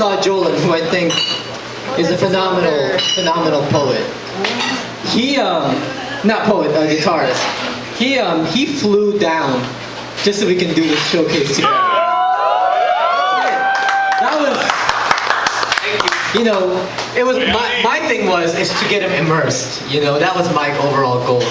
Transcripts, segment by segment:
son-in-law Jolan, who I think is a phenomenal poet. He not poet, guitarist. He flew down just so we can do this showcase together. That was, it was my thing is to get him immersed. That was my overall goal.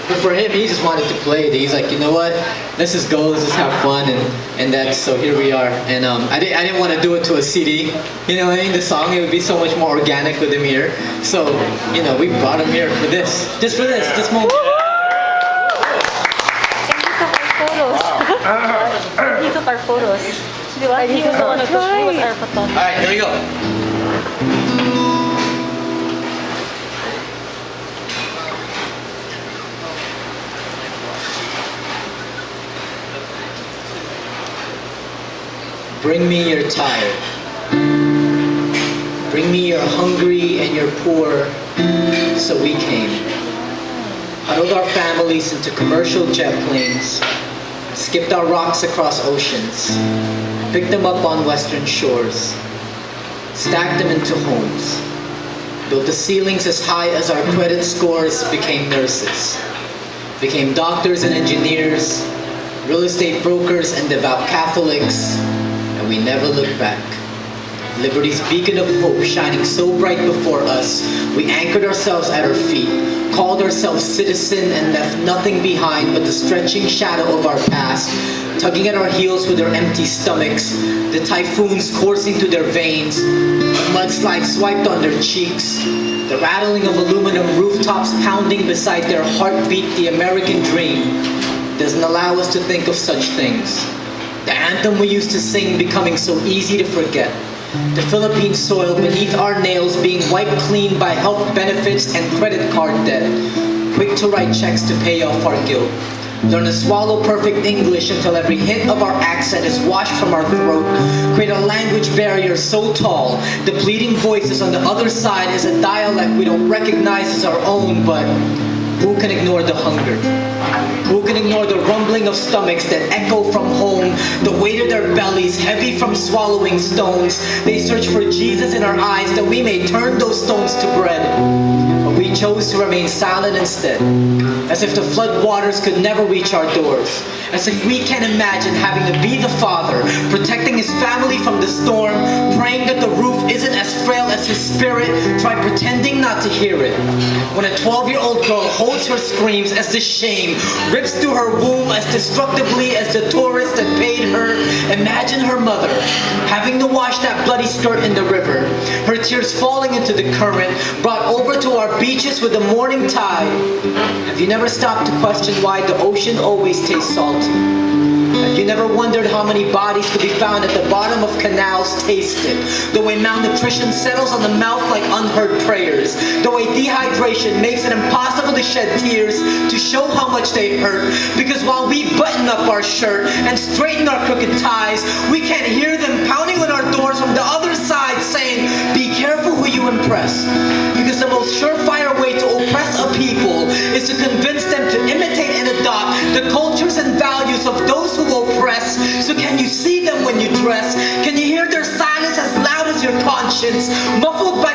But for him, he just wanted to play. He's like, you know what? Let's just go. Let's just have fun, and that's so. Here we are. And I didn't want to do it to a CD. You know what I mean? The song, it would be so much more organic with him here. So we brought him here for this, just for this moment. He took our photos. He was the one who took. He was our photographer. All right, here we go. Bring me your tired. Bring me your hungry and your poor. So we came. Huddled our families into commercial jet planes. Skipped our rocks across oceans. Picked them up on western shores. Stacked them into homes. Built the ceilings as high as our credit scores. Became nurses. Became doctors and engineers. Real estate brokers and devout Catholics. And we never looked back. Liberty's beacon of hope shining so bright before us, we anchored ourselves at her feet, called ourselves citizen, and left nothing behind but the stretching shadow of our past, tugging at our heels with our empty stomachs, the typhoons coursing through their veins, mudslides swiped on their cheeks, the rattling of aluminum rooftops pounding beside their heartbeat. The American dream doesn't allow us to think of such things. The anthem we used to sing becoming so easy to forget. The Philippine soil beneath our nails being wiped clean by health benefits and credit card debt. Quick to write checks to pay off our guilt. Learn to swallow perfect English until every hint of our accent is washed from our throat. Create a language barrier so tall, the pleading voices on the other side is a dialect we don't recognize as our own, but who can ignore the hunger? Who can ignore the rumbling of stomachs that echo from home, the weight of their bellies heavy from swallowing stones? They search for Jesus in our eyes that we may turn those stones to bread. But we chose to remain silent instead, as if the flood waters could never reach our doors, as if we can't imagine having to be the father, protecting his family from the storm, praying that the roof isn't as frail as his spirit. Try pretending not to hear it. When a 12-year-old girl holds her screams as the shame rips through her womb as destructively as the tourist that paid her, imagine her mother having to wash that bloody skirt in the river, her tears falling into the current, brought over to our beaches with the morning tide. Have you never stopped to question why the ocean always tastes salty? Have you never wondered how many bodies could be found at the bottom of canals tasted? The way malnutrition settles on the mouth like unheard prayers. The way dehydration makes it impossible to shed tears to show how much they hurt. Because while we button up our shirt and straighten our crooked ties, we can't hear them pounding on our doors from the other side saying, be careful who you impress. Because the most surefire way to oppress a people is to convince them to imitate and adopt the cultures and values of those who oppress. So can you see them when you dress? Can you hear their silence as loud as your conscience, muffled by